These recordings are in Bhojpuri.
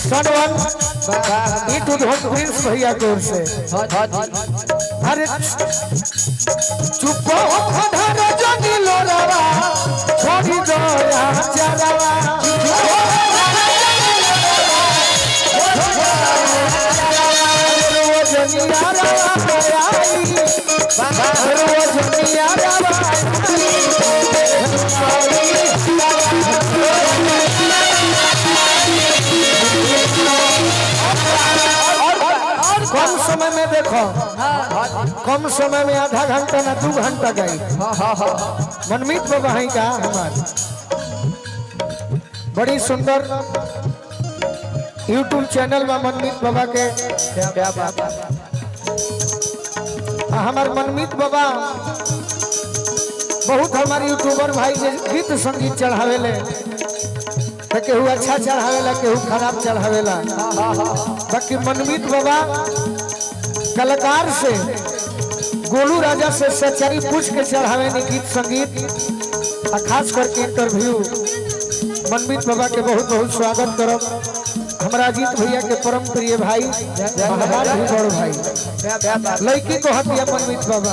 सनवन इटू धोन प्रिंस भैया की ओर से। अरे चुप हो धर जनी लोरावा छोड़ी दो यहाँ चरावा वो जनिया रावा आई वो जनिया रावा कम समय में देखो, कम समय में आधा घंटा ना 2 घंटा गई। मनमीत बाबा है का हमारे बड़ी सुंदर YouTube चैनल में मनमीत बाबा के क्या बात। हमारे मनमीत बाबा बहुत हमारे यूट्यूबर भाई जे गीत संगीत चढ़ावेले तो केहू अच्छा चढ़ावेला केहू खराब चढ़ावेला। बाकी मनमीत बाबा कलाकार से गोलू राजा से सच्चाई पूछ के चढ़ावे ने गीत संगीत और खास करके इंटरव्यू। मनमीत बाबा के बहुत बहुत स्वागत करब। हमारा अजीत भैया के परम प्रिय भाई हमारे भी बड़ भाई लड़की को हतिया मनमीत बाबा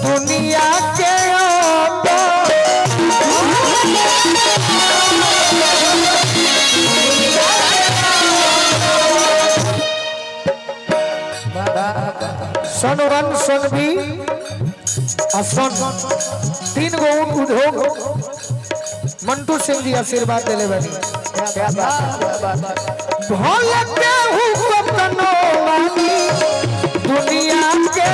दुनिया के सन 1 सन भी सन 3 गो उद्योग मंटू सिंह जी आशीर्वाद दिले बनी। दुनिया के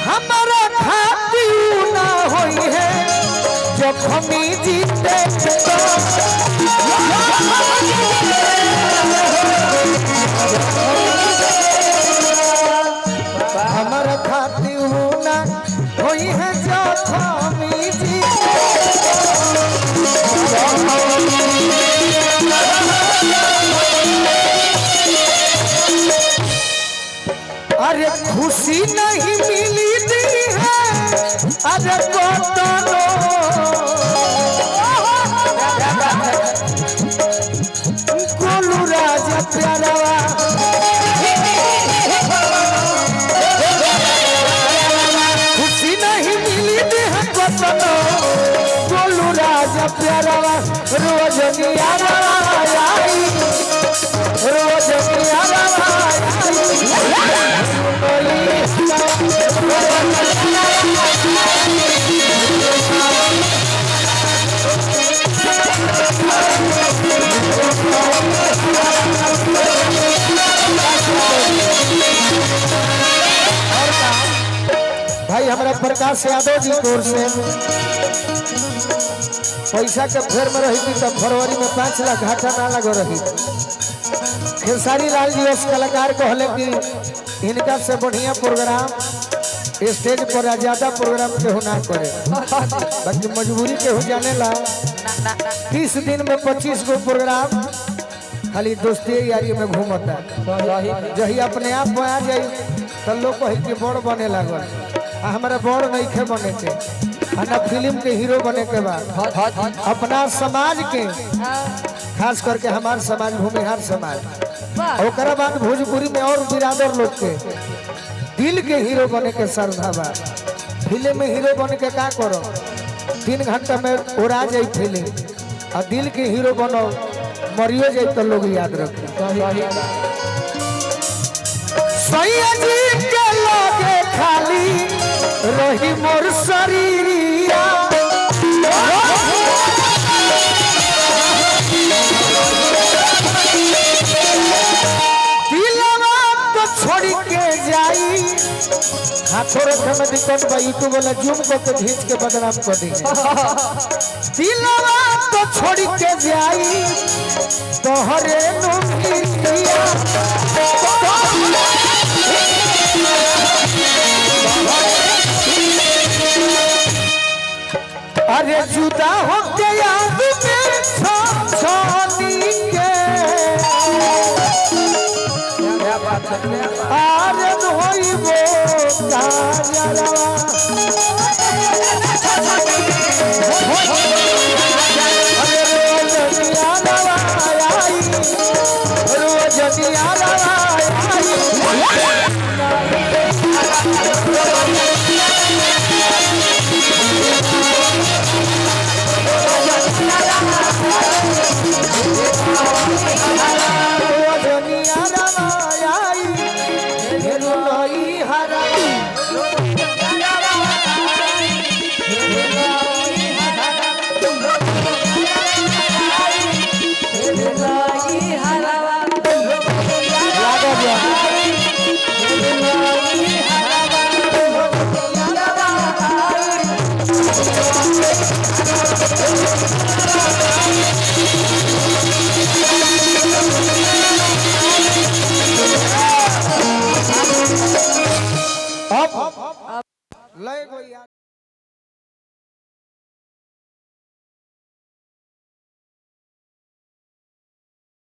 हमारा खाती ना होई है जब हम जीते हमारा खाती ना होई है जब हम जीते। अरे खुशी नहीं मिली दी है अरे कोतनो गोलू राजा प्यारा खुशी नहीं मिली दी है कोतनो गोलू राजा प्यारा रोज नियारा आई रोज नियारा भाई हमारा प्रकाश यादव जी की ओर से पैसा के फेर में रही तब फरवरी में 5 लाख घाटा ना लगो रही। खेसारी लाल जी उस कलाकार कहले कि इनका से बढ़िया प्रोग्राम स्टेज पर ज्यादा प्रोग्राम केहू ना करे। बाकी मजबूरी केहू जाने ला 30 दिन में 25 गो प्रोग्राम खाली दोस्ती यारी में घूमता जही अपने आप में आ जाए तो लोग कही कि बड़ बने लगल। हमारा बड़ नहीं खे बने के ना फिल्म के हीरो बने के बाद अपना समाज के खास करके हमारे समाज भूमिहार समाज और बाद भोजपुरी में और बिरादर लोग के दिल के हीरो बने के श्रद्धा बा। फिल्म में हीरो बने के का करो 3 घंटा में उड़ा जाए फिल्म और दिल के हीरो बनो मरियो जाए तो लोग याद रखे। खाली रही मोर शरीरिया दिलवा तो छोड़ के जाई हाथों रखे में दिक्कत बा यूट्यूब वाला जूम करके खींच के बदनाम कर दी। दिलवा तो छोड़ के जाई तोहरे नुकिया अरे जुदा हो के याद में छोड़ी के लय गो।